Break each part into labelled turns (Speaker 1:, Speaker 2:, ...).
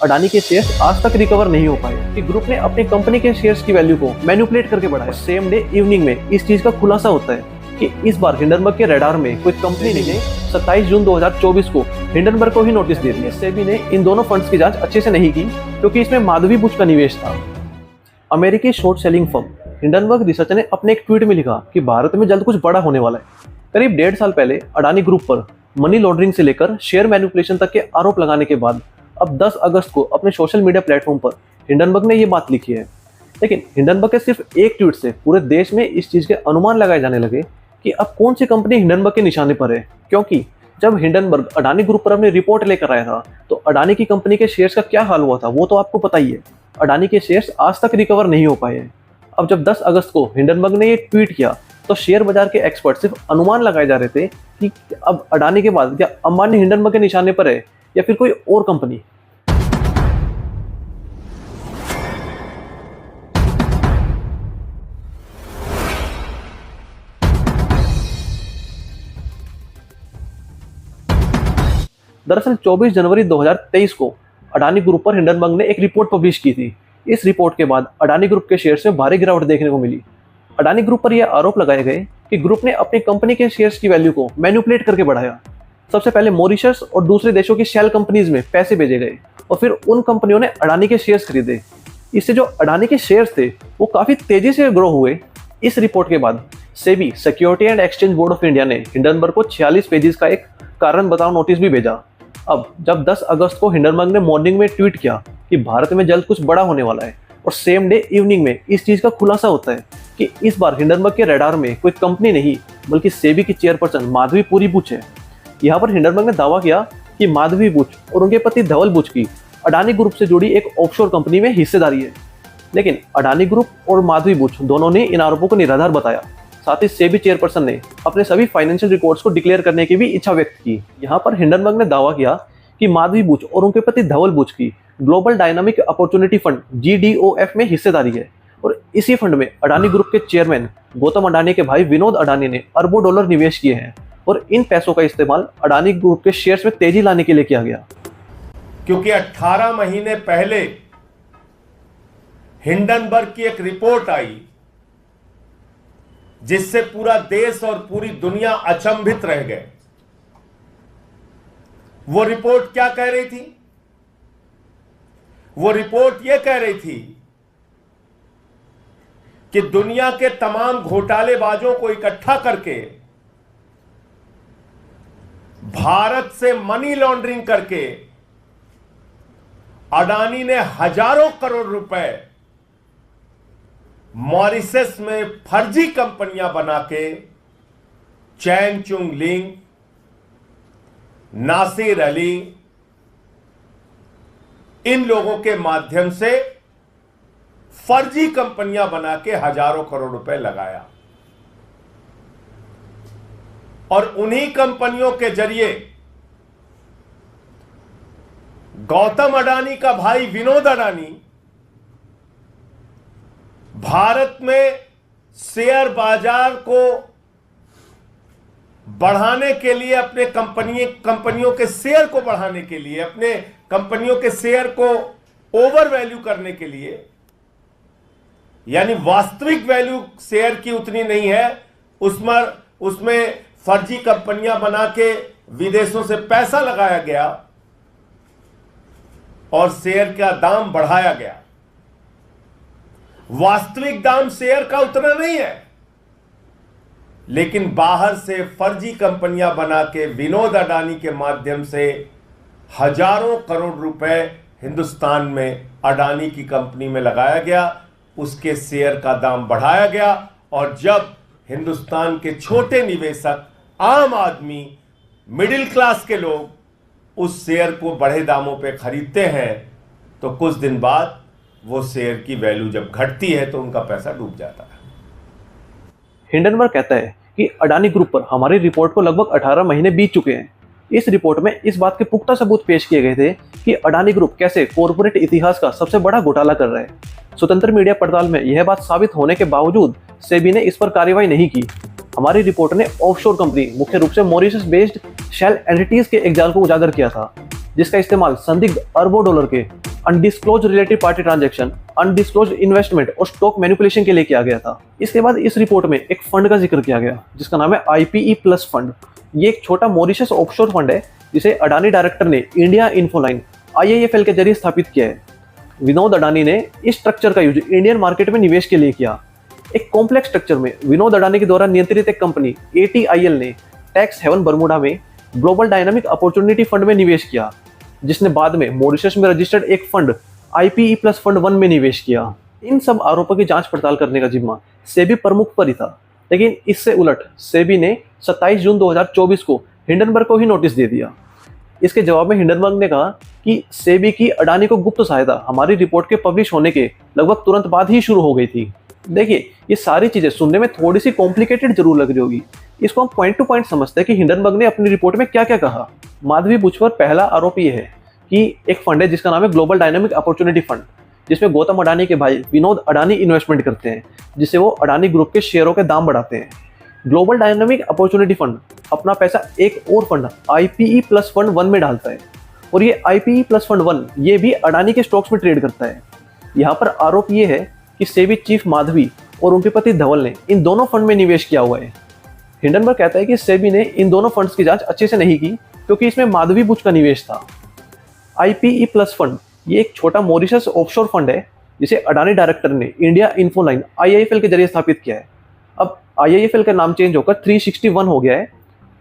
Speaker 1: अडानी के शेयर्स आज तक रिकवर नहीं हो पाए कि ग्रुप ने अपनी कंपनी के शेयर्स की वैल्यू को मैनिपुलेट करके बढ़ाया। सेम डे इवनिंग में इस चीज का खुलासा होता है कि इस बार हिंडनबर्ग के रडार में कोई कंपनी नहीं है। 27 जून 2024 को हिंडनबर्ग को ही नोटिस दे दिया। सेबी ने इन दोनों फंड्स की जांच अच्छे से नहीं की क्योंकि इसमें माधवी बुच का निवेश था। अमेरिकी short selling firm Hindenburg research ने अपने एक ट्वीट में लिखा कि भारत में जल्द कुछ बड़ा होने वाला है। करीब 1.5 साल पहले अडानी ग्रुप पर मनी लॉन्ड्रिंग से लेकर शेयर मैनिपुलेशन तक के आरोप लगाने के बाद अब 10 अगस्त को अपने सोशल मीडिया प्लेटफॉर्म पर हिंडनबर्ग ने ये बात लिखी है। लेकिन हिंडनबर्ग के सिर्फ एक ट्वीट से पूरे देश में इस चीज के अनुमान लगाए जाने लगे कि अब कौन सी कंपनी हिंडनबर्ग के निशाने पर है, क्योंकि जब हिंडनबर्ग अडानी ग्रुप पर अपनी रिपोर्ट लेकर आया था तो अडानी की कंपनी के शेयर्स का क्या हाल हुआ था वो तो आपको पता ही है। अडानी के शेयर्स आज तक रिकवर नहीं हो पाए हैं। अब जब 10 अगस्त को हिंडनबर्ग ने ये ट्वीट किया तो शेयर बाजार के एक्सपर्ट सिर्फ अनुमान लगाए जा रहे थे कि अब अडानी के बाद क्या अंबानी हिंडनबर्ग के निशाने पर है या फिर कोई और कंपनी। दरअसल 24 जनवरी 2023 को अडानी ग्रुप पर हिंडनबर्ग ने एक रिपोर्ट पब्लिश की थी। इस रिपोर्ट के बाद अडानी ग्रुप के शेयर्स में भारी गिरावट देखने को मिली। अडानी ग्रुप पर यह आरोप लगाए गए कि ग्रुप ने अपनी कंपनी के शेयर्स की वैल्यू को मैनिपुलेट करके बढ़ाया। सबसे पहले मॉरिशस और दूसरे देशों की शेल कंपनीज में पैसे भेजे गए और फिर उन कंपनियों ने अडानी के शेयर्स खरीदे। इससे जो अडानी के शेयर्स थे वो काफी तेजी से ग्रो हुए। इस रिपोर्ट के बाद SEBI security and exchange board of India ने हिंडनबर्ग को 46 पेजेस का एक कारण बताओ नोटिस भी भेजा। अब जब 10 अगस्त को हिंडनबर्ग ने मॉर्निंग में ट्वीट किया कि भारत में जल्द कुछ बड़ा होने वाला है और सेम डे इवनिंग में इस चीज का खुलासा होता है कि इस बार हिंडनबर्ग के रडार में कोई कंपनी नहीं बल्कि सेबी की चेयरपर्सन माधवी पूरी बुच है। यहाँ पर हिंडनबर्ग ने दावा किया कि माधवी बुच और उनके पति धवल बुच की अडानी ग्रुप से जुड़ी एक ऑफशोर कंपनी में हिस्सेदारी है। लेकिन अडानी ग्रुप और माधवी बुच दोनों ने इन आरोपों को निराधार बताया। साथ ही सेबी चेयरपर्सन ने अपने सभी फाइनेंशियल रिकॉर्ड्स को डिक्लेयर करने की भी इच्छा व्यक्त की। यहाँ पर हिंडनबर्ग ने दावा किया कि माधवी बुच और उनके पति धवल बुच की global dynamic opportunity fund GDOF में हिस्सेदारी है और इसी फंड में अडानी ग्रुप के चेयरमैन गौतम अडानी के भाई विनोद अडानी ने अरबों डॉलर निवेश किए हैं और इन पैसों का इस्तेमाल अडानी ग्रुप के शेयर्स में तेजी लाने के लिए किया गया।
Speaker 2: क्योंकि 18 महीने पहले हिंडनबर्ग की एक रिपोर्ट आई जिससे पूरा देश और पूरी दुनिया अचंभित रह गए। वो रिपोर्ट क्या कह रही थी? वो रिपोर्ट यह कह रही थी कि दुनिया के तमाम घोटालेबाजों को इकट्ठा करके भारत से मनी लॉन्ड्रिंग करके अडानी ने हजारों करोड़ रुपए मॉरिशस में फर्जी कंपनियां बना के चैन चुंग लिंग, नासिर अली, इन लोगों के माध्यम से फर्जी कंपनियां बना के हजारों करोड़ रुपए लगाया और उन्हीं कंपनियों के जरिए गौतम अडानी का भाई विनोद अडानी भारत में शेयर बाजार को बढ़ाने के लिए, अपने कंपनियों के शेयर को बढ़ाने के लिए, अपने कंपनियों के शेयर को ओवर वैल्यू करने के लिए, यानी वास्तविक वैल्यू शेयर की उतनी नहीं है, उसमें फर्जी कंपनियां बना के विदेशों से पैसा लगाया गया और शेयर का दाम बढ़ाया गया। वास्तविक दाम शेयर का उतना नहीं है, लेकिन बाहर से फर्जी कंपनियां बना के विनोद अडानी के माध्यम से हजारों करोड़ रुपए हिंदुस्तान में अडानी की कंपनी में लगाया गया, उसके शेयर का दाम बढ़ाया गया और जब हिंदुस्तान के छोटे निवेशक, आम आदमी, मिडिल क्लास के लोग उस शेयर को बढ़े दामों पे खरीदते हैं तो कुछ दिन बाद वो शेयर की वैल्यू जब घटती है तो उनका पैसा डूब जाता है।
Speaker 1: हिंडनबर्ग कहता है कि अडानी ग्रुप पर हमारी रिपोर्ट को लगभग 18 महीने बीत चुके हैं। इस रिपोर्ट में इस बात के पुख्ता सबूत पेश किए गए थे कि अडानी ग्रुप कैसे कॉर्पोरेट इतिहास का सबसे बड़ा घोटाला कर रहा है। स्वतंत्र मीडिया पड़ताल में यह बात साबित होने के बावजूद सेबी ने इस पर कार्रवाई नहीं की। हमारी रिपोर्ट ने ऑफशोर कंपनी, मुख्य रूप से मॉरिशस बेस्ड शेल एंटिटीज के एक जाल को उजागर किया था, जिसका इस्तेमाल संदिग्ध अरबों डॉलर के undisclosed related party transaction, undisclosed investment और स्टॉक मैनिपुलेशन के लिए किया गया था। इसके बाद इस रिपोर्ट में एक फंड का जिक्र किया गया जिसका नाम है IPE प्लस फंड। ये एक छोटा मॉरिशस ऑफशोर फंड है जिसे अडानी डायरेक्टर ने इंडिया इन्फोलाइन IIFL के जरिए स्थापित किया है। विनोद अडानी ने इस स्ट्रक्चर का यूज इंडियन मार्केट में निवेश के लिए किया। एक कॉम्प्लेक्स स्ट्रक्चर में विनोद अडानी के द्वारा नियंत्रित एक कंपनी ATIL ने टैक्स हेवन बर्मुडा में ग्लोबल डायनामिक अपॉर्चुनिटी फंड में निवेश किया, जिसने बाद में मॉरिशस में रजिस्टर्ड एक फंड IPE प्लस फंड 1 में निवेश किया। इन सब आरोपों की जांच पड़ताल करने का जिम्मा सेबी प्रमुख पर ही था, लेकिन इससे उलट सेबी ने 27 जून 2024 को हिंडनबर्ग को ही नोटिस दे दिया। इसके जवाब में हिंडनबर्ग ने कहा कि सेबी की अडानी को गुप्त सहायता हमारी रिपोर्ट के पब्लिश होने के लगभग तुरंत बाद ही शुरू हो गई थी। देखिए, ये सारी चीजें सुनने में थोड़ी सी कॉम्प्लिकेटेड जरूर लग रही होगी। इसको हम पॉइंट टू पॉइंट समझते हैं कि हिंडनबर्ग ने अपनी रिपोर्ट में क्या क्या कहा। माधवी बुच पर पहला आरोप ये है कि एक फंड है जिसका नाम है ग्लोबल डायनामिक अपॉर्चुनिटी फंड, जिसमें गौतम अडानी के भाई विनोद अडानी इन्वेस्टमेंट करते हैं, जिससे वो अडानी ग्रुप के शेयरों के दाम बढ़ाते हैं। ग्लोबल डायनामिक अपॉर्चुनिटी फंड अपना पैसा एक और फंड IPE प्लस फंड 1 में डालता है, और ये IPE प्लस फंड 1 ये भी अडानी के स्टॉक्स में ट्रेड करता है। यहाँ पर आरोप ये है कि सेबी चीफ माधवी और उनके पति धवल ने इन दोनों फंड में निवेश किया हुआ है। हिंडनबर्ग कहता है कि सेबी ने इन दोनों फंड्स की जांच अच्छे से नहीं की क्योंकि इसमें माधवी बुच का निवेश था। IPE प्लस फंड ये एक छोटा मॉरिशस ऑफशोर फंड है जिसे अडानी डायरेक्टर ने इंडिया इन्फोलाइन IIFL के जरिए स्थापित किया है। अब IIFL का नाम चेंज होकर 361 हो गया है,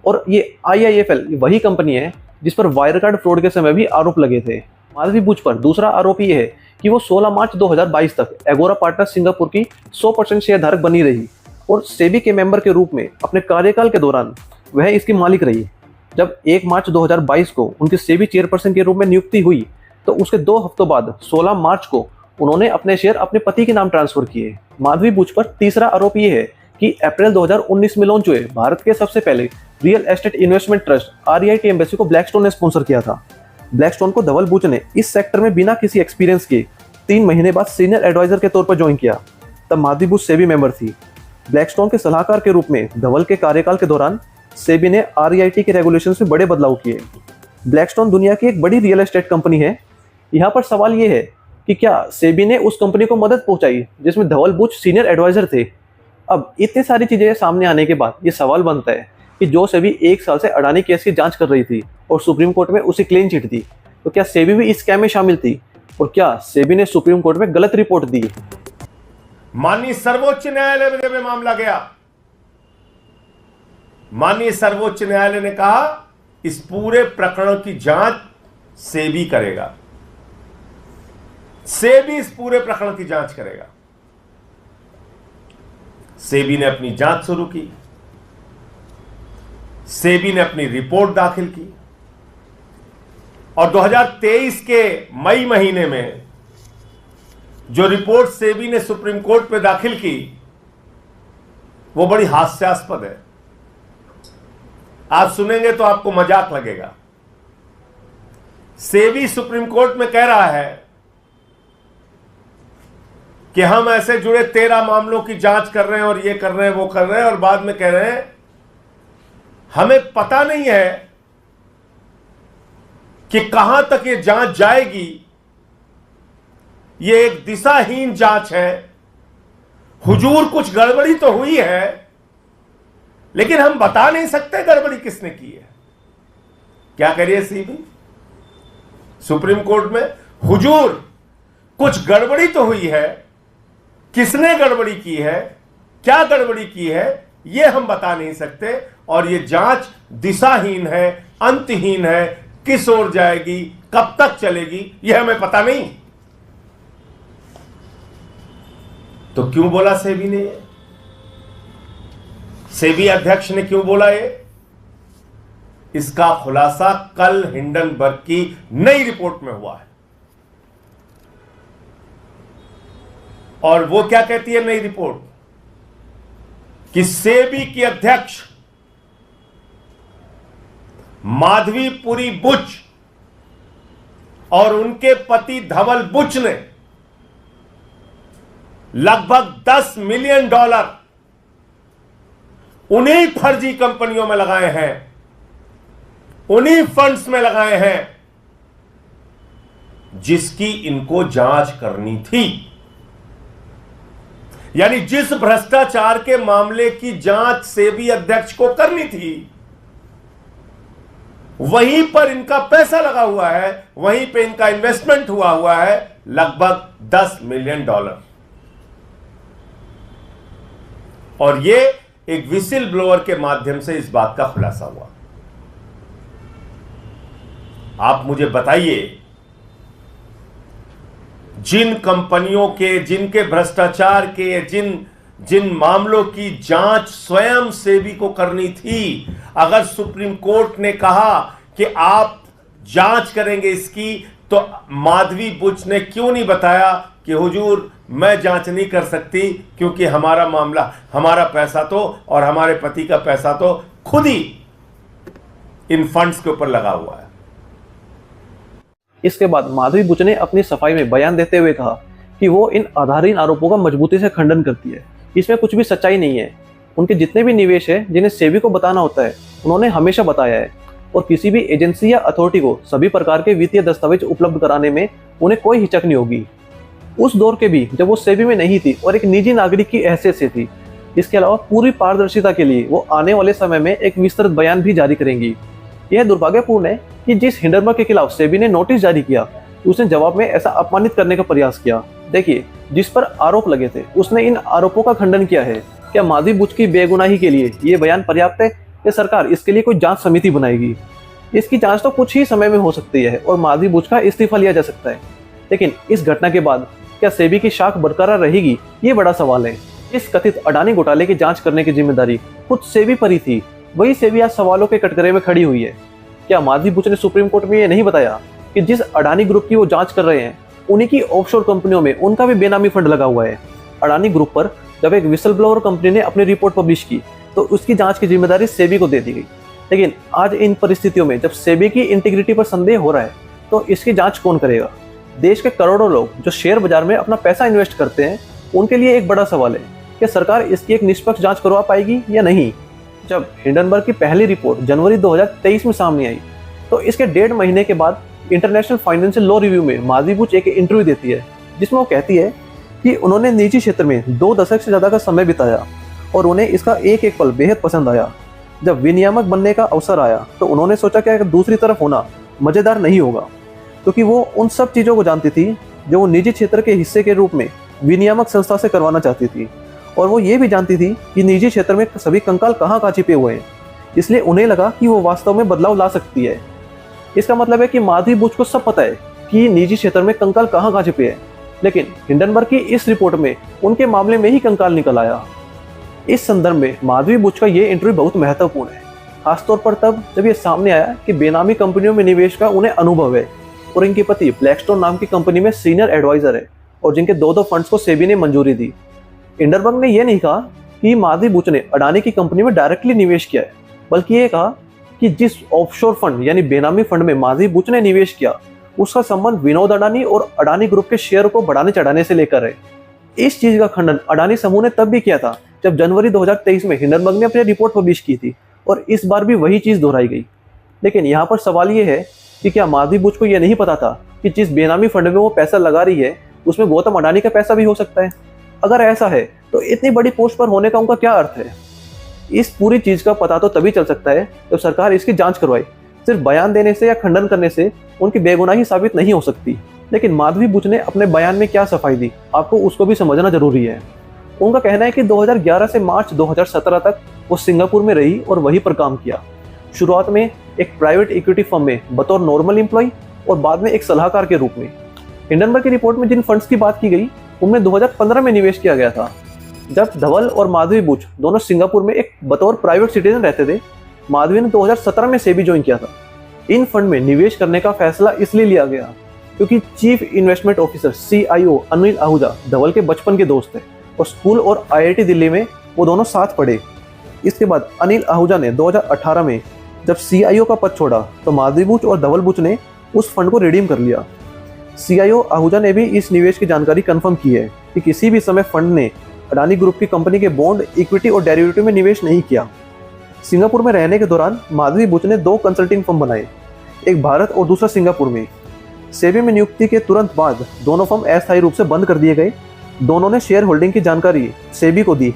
Speaker 1: और ये IIFL वही कंपनी है जिस पर वायर कार्ड फ्रॉड के समय भी आरोप लगे थे। माधवी बुच पर दूसरा आरोप ये है कि वो 16 मार्च 2022 तक एगोरा पार्टनर सिंगापुर की 100% शेयर धारक बनी रही और सेबी के मेंबर के रूप में अपने कार्यकाल के दौरान वह इसकी मालिक रही। जब 1 मार्च 2022 को उनकी सेबी चेयरपर्सन के रूप में नियुक्ति हुई तो उसके 2 हफ्तों बाद 16 मार्च को उन्होंने अपने शेयर अपने पति के नाम ट्रांसफर किए। माधवी बुच पर तीसरा आरोप ये है कि अप्रैल 2019 में लॉन्च हुए भारत के सबसे पहले real estate investment trust REIT embassy को ब्लैकस्टोन ने स्पॉन्सर किया था। ब्लैकस्टोन को धवल बुच ने इस सेक्टर में बिना किसी एक्सपीरियंस के 3 महीने बाद सीनियर एडवाइजर के तौर पर ज्वाइन किया। तब माधवी बुच सेबी मेंबर थी। ब्लैकस्टोन के सलाहकार के रूप में धवल के कार्यकाल के दौरान सेबी ने REIT के रेगुलेशंस में बड़े बदलाव किए। ब्लैकस्टोन दुनिया की एक बड़ी रियल एस्टेट कंपनी है। यहाँ पर सवाल ये है कि क्या सेबी ने उस कंपनी को मदद पहुंचाई जिसमें धवल बुच सीनियर एडवाइजर थे। अब इतनी सारी चीजें सामने आने के बाद ये सवाल बनता है कि जो सेबी 1 साल से अडानी केस की जांच कर रही थी और सुप्रीम कोर्ट में उसे क्लीन चिट दी, तो क्या सेबी भी इस स्कैम में शामिल थी, और क्या सेबी ने सुप्रीम कोर्ट में गलत रिपोर्ट दी।
Speaker 2: माननीय सर्वोच्च न्यायालय में मामला गया। माननीय सर्वोच्च न्यायालय ने कहा इस पूरे प्रकरण की जांच सेबी करेगा। सेबी इस पूरे प्रकरण की जांच करेगा। सेबी ने अपनी जांच शुरू की। सेबी ने अपनी रिपोर्ट दाखिल की और 2023 के मई महीने में जो रिपोर्ट सेबी ने सुप्रीम कोर्ट में दाखिल की वो बड़ी हास्यास्पद है। आप सुनेंगे तो आपको मजाक लगेगा। सेबी सुप्रीम कोर्ट में कह रहा है कि हम ऐसे जुड़े 13 मामलों की जांच कर रहे हैं और ये कर रहे हैं वो कर रहे हैं, और बाद में कह रहे हैं हमें पता नहीं है कि कहां तक ये जांच जाएगी। ये एक दिशाहीन जांच है। हुजूर कुछ गड़बड़ी तो हुई है, लेकिन हम बता नहीं सकते गड़बड़ी किसने की है। क्या करिए सीबी सुप्रीम कोर्ट में, हुजूर कुछ गड़बड़ी तो हुई है, किसने गड़बड़ी की है, क्या गड़बड़ी की है, यह हम बता नहीं सकते, और यह जांच दिशाहीन है, अंतहीन है, किस ओर जाएगी, कब तक चलेगी, यह हमें पता नहीं। तो क्यों बोला सेबी ने? सेबी अध्यक्ष ने क्यों बोला ये? इसका खुलासा कल हिंडनबर्ग की नई रिपोर्ट में हुआ है। और वो क्या कहती है नई रिपोर्ट? कि सेबी की अध्यक्ष माधवीपुरी बुच और उनके पति धवल बुच ने लगभग $10 मिलियन उन्हीं फर्जी कंपनियों में लगाए हैं, उन्हीं फंड्स में लगाए हैं जिसकी इनको जांच करनी थी। यानी जिस भ्रष्टाचार के मामले की जांच सेबी अध्यक्ष को करनी थी, वहीं पर इनका पैसा लगा हुआ है, वहीं पे इनका इन्वेस्टमेंट हुआ है लगभग $10 मिलियन। और ये एक विसिल ब्लोअर के माध्यम से इस बात का खुलासा हुआ। आप मुझे बताइए, जिन कंपनियों के, जिनके भ्रष्टाचार के, जिन मामलों की जांच स्वयं सेबी को करनी थी, अगर सुप्रीम कोर्ट ने कहा कि आप जांच करेंगे इसकी, तो माधवी बुच ने क्यों नहीं बताया कि हुजूर मैं जांच नहीं कर सकती, क्योंकि हमारा मामला, हमारा पैसा तो और हमारे पति का पैसा तो खुद ही इन फंड्स के ऊपर लगा हुआ है।
Speaker 1: इसके बाद माधवी बुच ने अपनी सफाई में बयान देते हुए कहा कि वो इन आधारहीन आरोपों का मजबूती से खंडन करती है, इसमें कुछ भी सच्चाई नहीं है। उनके जितने भी निवेश है जिन्हें सेबी को बताना होता है, उन्होंने हमेशा बताया है, और किसी भी एजेंसी या अथॉरिटी को सभी प्रकार के वित्तीय दस्तावेज उपलब्ध कराने में उन्हें कोई हिचक नहीं होगी। उस दौर के भी जब वो सेबी में नहीं थी और एक निजी नागरिक की हैसियत से थी। इसके अलावा पूरी पारदर्शिता के लिए वो आने वाले समय में एक विस्तृत बयान भी जारी करेंगी। यह दुर्भाग्यपूर्ण है कि जिस हिंडनबर्ग के खिलाफ सेबी ने नोटिस जारी किया, उसने जवाब में ऐसा अपमानित करने का प्रयास किया। देखिए, जिस पर आरोप लगे थे उसने इन आरोपों का खंडन किया है। क्या माधवी बुच की बेगुनाही के लिए ये बयान पर्याप्त है या सरकार इसके लिए कोई जांच समिति बनाएगी? इसकी जांच तो कुछ ही समय में हो सकती है और माधवी बुच का इस्तीफा लिया जा सकता है। लेकिन इस घटना के बाद क्या सेबी की शाख बरकरार रहेगी, ये बड़ा सवाल है। इस कथित अडानी घोटाले की जांच करने की जिम्मेदारी खुद सेबी पर ही थी, वही सेबी आज सवालों के कटघरे में खड़ी हुई है। क्या माधवी बुच ने सुप्रीम कोर्ट में ये नहीं बताया कि जिस अडानी ग्रुप की वो जांच कर रहे हैं, उन्हीं की ऑफशोर कंपनियों में उनका भी बेनामी फंड लगा हुआ है? अडानी ग्रुप पर जब एक विसल ब्लोअर कंपनी ने अपनी रिपोर्ट पब्लिश की तो उसकी जांच की जिम्मेदारी सेबी को दे दी गई। लेकिन आज इन परिस्थितियों में जब सेबी की इंटीग्रिटी पर संदेह हो रहा है, तो इसकी जांच कौन करेगा? देश के करोड़ों लोग जो शेयर बाजार में अपना पैसा इन्वेस्ट करते हैं, उनके लिए एक बड़ा सवाल है कि सरकार इसकी एक निष्पक्ष जांच करवा पाएगी या नहीं। जब हिंडनबर्ग की पहली रिपोर्ट जनवरी 2023 में सामने आई, तो इसके 1.5 महीने के बाद इंटरनेशनल फाइनेंशियल लॉ रिव्यू में माधवी बुच एक इंटरव्यू देती है, जिसमें वो कहती है कि उन्होंने निजी क्षेत्र में 2 दशक से ज़्यादा का समय बिताया और उन्हें इसका एक एक पल बेहद पसंद आया। जब विनियामक बनने का अवसर आया तो उन्होंने सोचा कि अगर दूसरी तरफ होना मज़ेदार नहीं होगा, क्योंकि वो उन सब चीज़ों को जानती थी जो वो निजी क्षेत्र के हिस्से के रूप में विनियामक संस्था से करवाना चाहती थी। और वो ये भी जानती थी कि निजी क्षेत्र में सभी कंकाल कहाँ छिपे हुए हैं, इसलिए उन्हें लगा कि वो वास्तव में बदलाव ला सकती है। इसका मतलब है कि माधवी बुच को सब पता है कि निजी क्षेत्र में कंकाल कहाँ छिपे हैं, लेकिन हिंडनबर्ग की इस रिपोर्ट में उनके मामले में ही कंकाल निकल आया। इस संदर्भ में माधवी बुच का ये इंटरव्यू बहुत महत्वपूर्ण है, खासतौर पर तब जब ये सामने आया कि बेनामी कंपनियों में निवेश का उन्हें अनुभव है और इनके पति ब्लैकस्टोन नाम की कंपनी में सीनियर एडवाइजर है और जिनके 2 फंड्स को सेबी ने मंजूरी दी। हिंडनबर्ग ने यह नहीं कहा कि माधवी बुच ने अडानी की कंपनी में डायरेक्टली निवेश किया है, बल्कि ये कहा कि जिस ऑफशोर फंड यानी बेनामी फंड में माधवी बुच ने निवेश किया, उसका संबंध विनोद अडानी और अडानी ग्रुप के शेयर को बढ़ाने चढ़ाने से लेकर है। इस चीज का खंडन अडानी समूह ने तब भी किया था जब जनवरी 2023 में हिंडनबर्ग ने अपनी रिपोर्ट पब्लिश की थी, और इस बार भी वही चीज दोहराई गई। लेकिन यहाँ पर सवाल ये है कि क्या माधवी बुच को यह नहीं पता था कि जिस बेनामी फंड में वो पैसा लगा रही है उसमें गौतम अडानी का पैसा भी हो सकता है? अगर ऐसा है तो इतनी बड़ी पोस्ट पर होने का उनका क्या अर्थ है? इस पूरी चीज का पता तो तभी चल सकता है जब सरकार इसकी जांच करवाए। सिर्फ बयान देने से या खंडन करने से उनकी बेगुनाही साबित नहीं हो सकती। लेकिन माधवी बुच ने अपने बयान में क्या सफाई दी, आपको उसको भी समझना जरूरी है। उनका कहना है कि 2011 से मार्च 2017 तक वो सिंगापुर में रही और वहीं पर काम किया। शुरुआत में एक प्राइवेट इक्विटी फर्म में बतौर नॉर्मल एम्प्लॉय और बाद में एक सलाहकार के रूप में। हिंडनबर्ग की रिपोर्ट में जिन फंड्स की बात की गई उनमें 2015 में निवेश किया गया था, जब धवल और माधवी बुच दोनों सिंगापुर में एक बतौर प्राइवेट सिटीजन रहते थे। माधवी ने 2017 में सेबी ज्वाइन किया था। इन फंड में निवेश करने का फैसला इसलिए लिया गया क्योंकि chief investment officer CIO Anil Ahuja Dhawal के बचपन के दोस्त थे और स्कूल और IIT दिल्ली में वो दोनों साथ पढ़े। इसके बाद अनिल आहूजा ने 2018 में जब CIO का पद छोड़ा तो माधवी बुच और धवल बुच ने उस फंड को रिडीम कर लिया। CIO आहूजा ने भी इस निवेश की जानकारी कंफर्म की है कि किसी भी समय फंड ने अडानी ग्रुप की कंपनी के बॉन्ड, इक्विटी और डेरिवेटिव में निवेश नहीं किया। सिंगापुर में रहने के दौरान माधवी बुच ने 2 कंसल्टिंग फर्म बनाए, एक भारत और दूसरा सिंगापुर में। सेबी में नियुक्ति के तुरंत बाद दोनों फर्म अस्थायी रूप से बंद कर दिए गए। दोनों ने शेयर होल्डिंग की जानकारी सेबी को दी।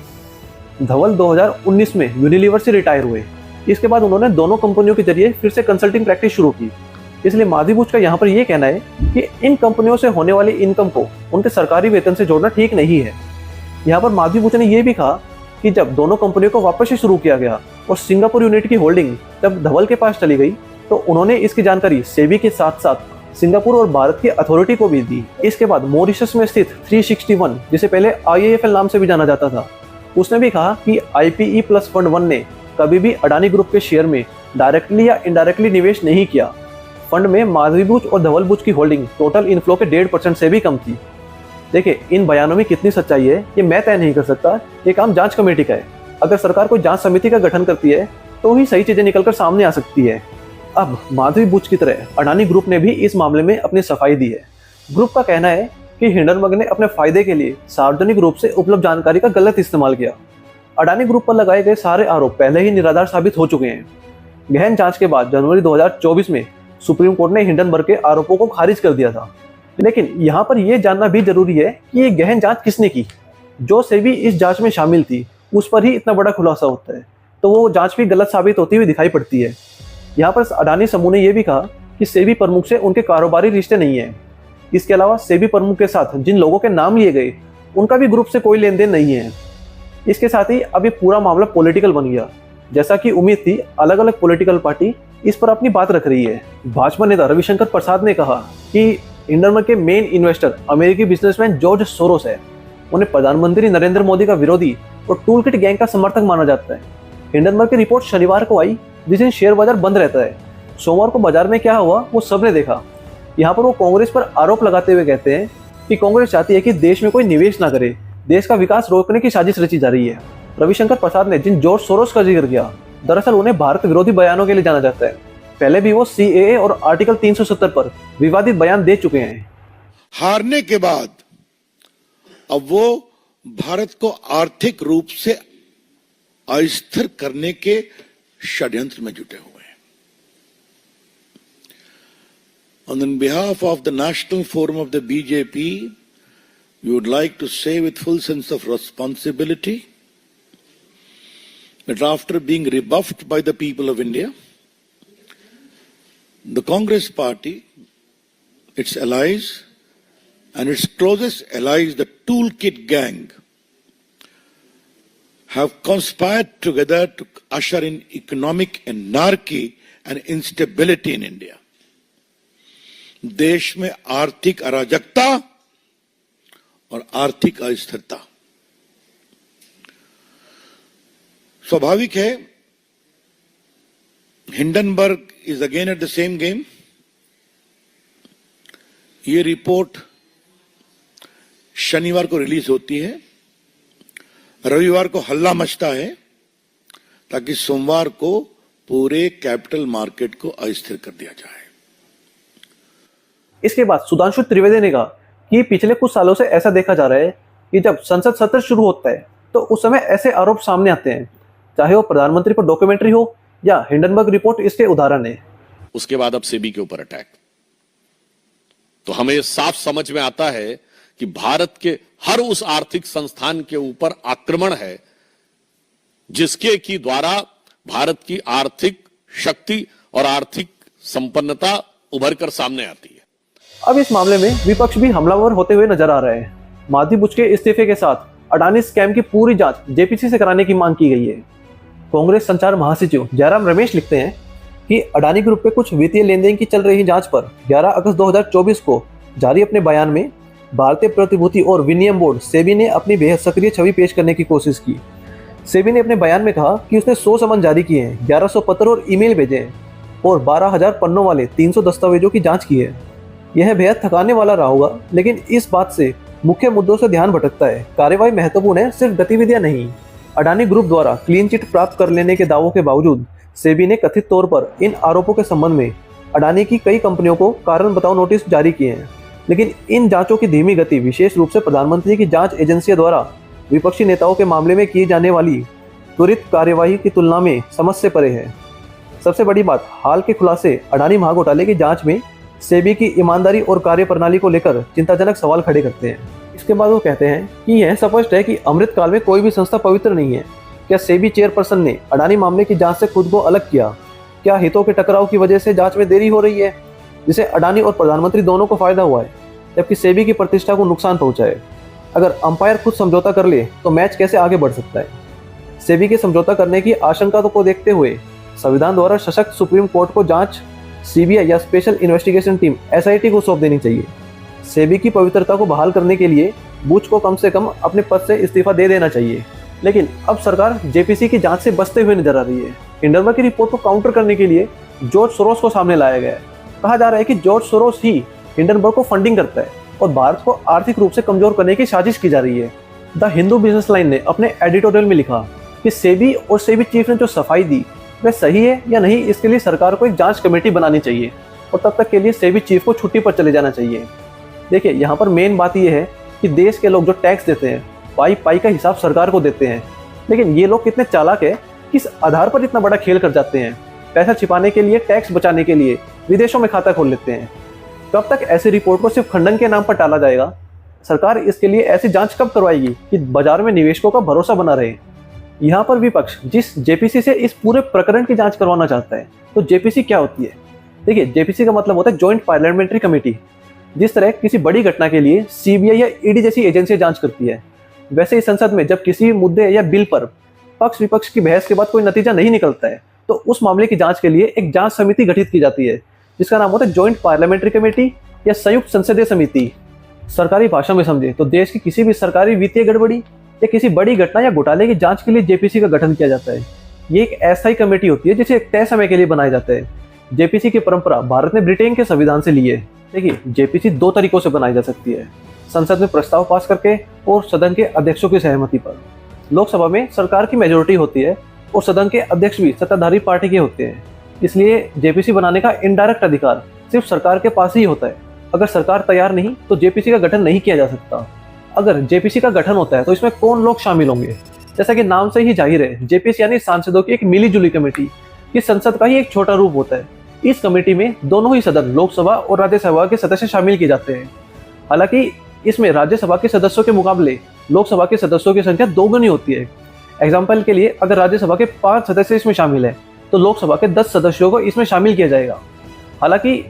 Speaker 1: धवल 2019 में यूनिलीवर से रिटायर हुए। इसके बाद उन्होंने दोनों कंपनियों के जरिए फिर से कंसल्टिंग प्रैक्टिस शुरू की। इसलिए माधवी बुच का यहाँ पर यह कहना है कि इन कंपनियों से होने वाली इनकम को उनके सरकारी वेतन से जोड़ना ठीक नहीं है। यहाँ पर माधवी बुच ने यह भी कहा कि जब दोनों कंपनियों को वापस से शुरू किया गया और सिंगापुर यूनिट की होल्डिंग जब धवल के पास चली गई तो उन्होंने इसकी जानकारी सेबी के साथ साथ सिंगापुर और भारत की अथॉरिटी को भी दी। इसके बाद मॉरिशस में स्थित 361, जिसे पहले IIFL नाम से भी जाना जाता था, उसने भी कहा कि IPE प्लस फंड 1 ने कभी भी अडानी ग्रुप के शेयर में डायरेक्टली या इनडायरेक्टली निवेश नहीं किया। फंड में माधवी बुच और धवल बुच की होल्डिंग टोटल इनफ्लो के 1.5% से भी कम थी। देखिए, इन बयानों में कितनी सच्चाई है ये मैं तय नहीं कर सकता, ये काम जांच कमेटी का है। अगर सरकार कोई जांच समिति का गठन करती है तो ही सही चीजें निकलकर सामने आ सकती है। अब माधवी बुच की तरह अडानी ग्रुप ने भी इस मामले में अपनी सफाई दी है। ग्रुप का कहना है कि हिंडनबर्ग ने अपने फायदे के लिए सार्वजनिक रूप से उपलब्ध जानकारी का गलत इस्तेमाल किया। अडानी ग्रुप पर लगाए गए सारे आरोप पहले ही निराधार साबित हो चुके हैं। गहन जांच के बाद जनवरी 2024 में सुप्रीम कोर्ट ने हिंडनबर्ग के आरोपों को खारिज कर दिया था। लेकिन यहाँ पर यह जानना भी जरूरी है कि ये गहन जांच किसने की। जो सेबी इस जांच में शामिल थी उस पर ही इतना बड़ा खुलासा होता है, तो वो जांच भी गलत साबित होती हुई दिखाई पड़ती है। यहाँ पर अडानी समूह ने यह भी कहा कि सेबी प्रमुख से उनके कारोबारी रिश्ते नहीं है। इसके अलावा सेबी प्रमुख के साथ जिन लोगों के नाम लिए गए उनका भी ग्रुप से कोई लेन देन नहीं है। इसके साथ ही अब ये पूरा मामला पॉलिटिकल बन गया। जैसा कि उम्मीद थी, अलग अलग पॉलिटिकल पार्टी इस पर अपनी बात रख रही है। भाजपा नेता रविशंकर प्रसाद ने कहा कि हिंडनबर्ग के मेन इन्वेस्टर अमेरिकी बिजनेसमैन जॉर्ज सोरोस है। उन्हें प्रधानमंत्री नरेंद्र मोदी का विरोधी और टूलकिट गैंग का समर्थक माना जाता है। हिंडनबर्ग की रिपोर्ट शनिवार को आई, जिस दिन शेयर बाजार बंद रहता है। सोमवार को बाजार में क्या हुआ वो सबने देखा। यहाँ पर वो कांग्रेस पर आरोप लगाते हुए कहते हैं कि कांग्रेस चाहती है कि देश में कोई निवेश ना करे, देश का विकास रोकने की साजिश रची जा रही है। रविशंकर प्रसाद ने जिन जॉर्ज सोरोस का जिक्र किया, दरअसल उन्हें भारत विरोधी बयानों के लिए जाना जाता है। पहले भी वो CAA और आर्टिकल 370 पर विवादित बयान दे चुके हैं।
Speaker 3: हारने के बाद अब वो भारत को आर्थिक रूप से अस्थिर करने के षड्यंत्र में जुटे हुए हैं। On behalf of the National Forum of the BJP, we would like to say with full sense of responsibility that after being rebuffed by the people of India, the Congress party, its allies, and its closest allies, the Toolkit gang, have conspired together to usher in economic anarchy and instability in India. देश में आर्थिक अराजकता और आर्थिक अस्थिरता स्वाभाविक है। Hindenburg is again at the same game. ये रिपोर्ट शनिवार को रिलीज होती है, रविवार को हल्ला मचता है ताकि सोमवार को पूरे कैपिटल मार्केट को अस्थिर कर दिया जाए।
Speaker 1: इसके बाद सुधांशु त्रिवेदी ने कहा कि पिछले कुछ सालों से ऐसा देखा जा रहा है कि जब संसद सत्र शुरू होता है तो उस समय ऐसे आरोप सामने आते हैं, चाहे वो प्रधानमंत्री पर डॉक्यूमेंट्री हो या हिंडनबर्ग रिपोर्ट इसके उदाहरण है।
Speaker 4: उसके बाद अब सेबी के ऊपर अटैक, तो हमें यह साफ समझ में आता है कि भारत के हर उस आर्थिक संस्थान के ऊपर आक्रमण है जिसके की द्वारा भारत की आर्थिक शक्ति और आर्थिक संपन्नता उभर कर सामने आती है।
Speaker 1: अब इस मामले में विपक्ष भी हमलावर होते हुए नजर आ रहे हैं। माधवी बुच के इस्तीफे के साथ अडानी स्कैम की पूरी जांच जेपीसी से कराने की मांग की गई है। कांग्रेस संचार महासचिव जयराम रमेश लिखते हैं कि अडानी ग्रुप के कुछ वित्तीय लेन देन की चल रही जांच पर 11 अगस्त 2024 को जारी अपने बयान में भारतीय प्रतिभूति और विनिमय बोर्ड सेबी ने अपनी बेहद सक्रिय छवि पेश करने की कोशिश की। सेबी ने अपने बयान में कहा कि उसने 100 समन जारी किए हैं, 1100 पत्र और ईमेल भेजे हैं और 12,000 पन्नों वाले 300 दस्तावेजों की जांच की है। यह बेहद थकाने वाला रहा होगा, लेकिन इस बात से मुख्य मुद्दों से ध्यान भटकता है। कार्यवाही महत्वपूर्ण है, सिर्फ गतिविधियां नहीं। अडानी ग्रुप द्वारा क्लीन चिट प्राप्त कर लेने के दावों के बावजूद सेबी ने कथित तौर पर इन आरोपों के संबंध में अडानी की कई कंपनियों को कारण बताओ नोटिस जारी किए हैं। लेकिन इन जांचों की धीमी गति विशेष रूप से प्रधानमंत्री की जांच एजेंसियों द्वारा विपक्षी नेताओं के मामले में की जाने वाली त्वरित कार्यवाही की तुलना में समझ से परे है। सबसे बड़ी बात, हाल के खुलासे अडानी महाघोटाले की जांच में सेबी की ईमानदारी और कार्यप्रणाली को लेकर चिंताजनक सवाल खड़े करते हैं। इसके बाद वो कहते हैं कि यह स्पष्ट है कि अमृतकाल में कोई भी संस्था पवित्र नहीं है। क्या सेबी चेयरपर्सन ने अडानी मामले की जांच से खुद को अलग किया? क्या हितों के टकराव की वजह से जांच में देरी हो रही है, जिससे अडानी और प्रधानमंत्री दोनों को फायदा हुआ है, जबकि सेबी की प्रतिष्ठा को नुकसान पहुंचा है? अगर अंपायर खुद समझौता कर ले तो मैच कैसे आगे बढ़ सकता है? सेबी के समझौता करने की आशंका को देखते हुए संविधान द्वारा सशक्त सुप्रीम कोर्ट को जांच सीबीआई या स्पेशल इन्वेस्टिगेशन टीम एसआईटी को सौंप देनी चाहिए। सेबी की पवित्रता को बहाल करने के लिए बुच को कम से कम अपने पद से इस्तीफा दे देना चाहिए। लेकिन अब सरकार जेपीसी की जांच से बचते हुए नजर आ रही है। हिंडनबर्ग की रिपोर्ट को काउंटर करने के लिए जॉर्ज सोरोस को सामने लाया गया है। कहा जा रहा है कि जॉर्ज सोरोस ही हिंडनबर्ग को फंडिंग करता है और भारत को आर्थिक रूप से कमजोर करने की साजिश की जा रही है। द हिंदू बिजनेस लाइन ने अपने एडिटोरियल में लिखा कि सेबी और सेबी चीफ ने जो सफाई दी वह सही है या नहीं, इसके लिए सरकार को एक जांच कमेटी बनानी चाहिए और तब तक के लिए सेबी चीफ को छुट्टी पर चले जाना चाहिए। देखिए, यहाँ पर मेन बात यह है कि देश के लोग जो टैक्स देते हैं पाई पाई का हिसाब सरकार को देते हैं, लेकिन ये लोग कितने चालाक है, किस आधार पर इतना बड़ा खेल कर जाते हैं। पैसा छिपाने के लिए, टैक्स बचाने के लिए विदेशों में खाता खोल लेते हैं। कब तक ऐसी रिपोर्ट को सिर्फ खंडन के नाम पर टाला जाएगा? सरकार इसके लिए ऐसी जांच कब करवाएगी कि बाजार में निवेशकों का भरोसा बना रहे? यहाँ पर विपक्ष जिस जेपीसी से इस पूरे प्रकरण की जांच करवाना चाहता है, तो जेपीसी क्या होती है? देखिए, जेपीसी का मतलब होता है जॉइंट पार्लियामेंट्री कमेटी। जिस तरह किसी बड़ी घटना के लिए सीबीआई या ईडी जैसी एजेंसियां जांच करती है, वैसे ही संसद में जब किसी मुद्दे या बिल पर पक्ष विपक्ष की बहस के बाद कोई नतीजा नहीं निकलता है, तो उस मामले की जांच के लिए एक जांच समिति गठित की जाती है, जिसका नाम होता है जॉइंट पार्लियामेंट्री कमेटी या संयुक्त संसदीय समिति। सरकारी भाषा में समझे तो देश की किसी भी सरकारी वित्तीय गड़बड़ी या किसी बड़ी घटना या घोटाले की जांच के लिए जेपीसी का गठन किया जाता है। ये एक अस्थायी कमेटी होती है जिसे एक तय समय के लिए बनाया जाता है। जेपीसी की परंपरा भारत ने ब्रिटेन के संविधान से ली है। देखिए, जेपीसी दो तरीकों से बनाई जा सकती है, संसद में प्रस्ताव पास करके और सदन के अध्यक्षों की सहमति पर। लोकसभा में सरकार की मेजोरिटी होती है और सदन के अध्यक्ष भी सत्ताधारी पार्टी के होते हैं, इसलिए जेपीसी बनाने का इनडायरेक्ट अधिकार सिर्फ सरकार के पास ही होता है। अगर सरकार तैयार नहीं तो जेपीसी का गठन नहीं किया जा सकता। अगर जेपीसी का गठन होता है तो इसमें कौन लोग शामिल होंगे? जैसा कि नाम से ही जाहिर है, जेपीसी यानी सांसदों की एक मिली जुली कमेटी। इस संसद का ही एक छोटा रूप होता है। इस कमेटी में दोनों ही सदन, लोकसभा और राज्यसभा के सदस्य शामिल किए जाते हैं। हालांकि इसमें राज्यसभा के सदस्यों के मुकाबले लोकसभा के सदस्यों की संख्या दोगुनी होती है। एग्जाम्पल के लिए, अगर राज्यसभा के 5 सदस्य इसमें शामिल है तो लोकसभा के 10 सदस्यों को इसमें शामिल किया जाएगा। हालांकि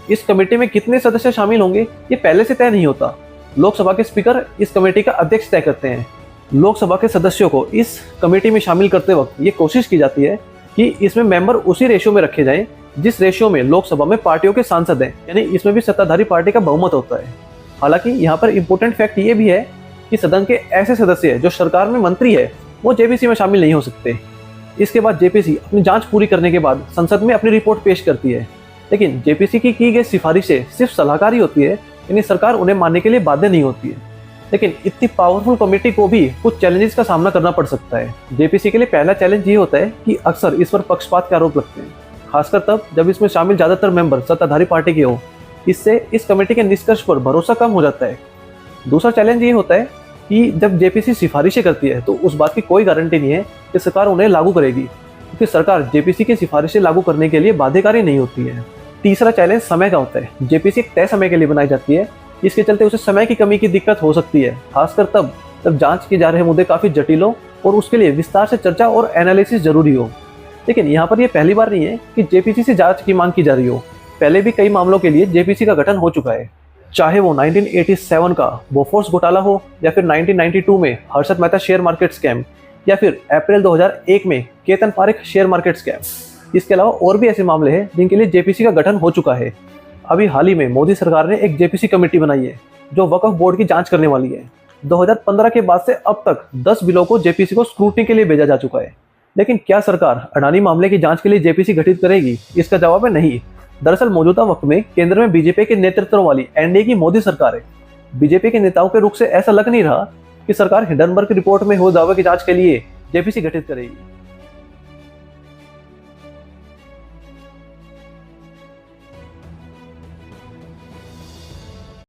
Speaker 1: इस कमेटी में कितने सदस्य शामिल होंगे ये पहले से तय नहीं होता। लोकसभा के स्पीकर इस कमेटी का अध्यक्ष तय करते हैं। लोकसभा के सदस्यों को इस कमेटी में शामिल करते वक्त ये कोशिश की जाती है कि इसमें मेंबर उसी रेशियो में रखे जाएं जिस रेशियो में लोकसभा में पार्टियों के सांसद हैं, यानी इसमें भी सत्ताधारी पार्टी का बहुमत होता है। हालांकि यहाँ पर इंपॉर्टेंट फैक्ट ये भी है कि सदन के ऐसे सदस्य जो सरकार में मंत्री है वो जेपीसी में शामिल नहीं हो सकते। इसके बाद जेपीसी अपनी जांच पूरी करने के बाद संसद में अपनी रिपोर्ट पेश करती है, लेकिन जेपीसी की गई सिफारिशें सिर्फ सलाहकारी होती है, यानी सरकार उन्हें मानने के लिए बाध्य नहीं होती है। लेकिन इतनी पावरफुल कमेटी को भी कुछ चैलेंजेस का सामना करना पड़ सकता है। जेपीसी के लिए पहला चैलेंज ये होता है कि अक्सर इस पर पक्षपात के आरोप लगते हैं, खासकर तब जब इसमें शामिल ज्यादातर मेंबर सत्ताधारी पार्टी के हो। इससे इस कमेटी के निष्कर्ष पर भरोसा कम हो जाता है। दूसरा चैलेंज ये होता है कि जब जेपीसी सिफारिशें करती है तो उस बात की कोई गारंटी नहीं है कि सरकार उन्हें लागू करेगी, क्योंकि सरकार जेपीसी की सिफारिशें लागू करने के लिए बाध्यकारी नहीं होती है। तीसरा चैलेंज समय का होता है। जेपीसी एक तय समय के लिए बनाई जाती है, इसके चलते उसे समय की कमी की दिक्कत हो सकती है, खासकर तब जब जांच किए जा रहे मुद्दे काफी जटिल हो और उसके लिए विस्तार से चर्चा और एनालिसिस जरूरी हो। लेकिन यहाँ पर यह पहली बार नहीं है कि जेपीसी से जांच की मांग की जा रही हो। पहले भी कई मामलों के लिए जेपीसी का गठन हो चुका है, चाहे वो 1987 का बोफोर्स घोटाला हो या फिर 1992 में Harshad Mehta share market scam या फिर अप्रैल 2001 में Ketan Parekh share market scam. इसके अलावा और भी ऐसे मामले हैं जिनके लिए जेपीसी का गठन हो चुका है। अभी हाल ही में मोदी सरकार ने एक जेपीसी कमेटी बनाई है जो वक्फ बोर्ड की जांच करने वाली है। 2015 के बाद से अब तक 10 बिलों को जेपीसी को स्क्रूटनी के लिए भेजा जा चुका है। लेकिन क्या सरकार अडानी मामले की जांच के लिए जेपीसी गठित करेगी? इसका जवाब है नहीं। दरअसल मौजूदा वक्त में केंद्र में बीजेपी के नेतृत्व वाली एनडीए की मोदी सरकार है। बीजेपी के नेताओं के रुख से ऐसा लग नहीं रहा कि सरकार हिंडनबर्ग रिपोर्ट में हुए दावे की जांच के लिए जेपीसी गठित करेगी।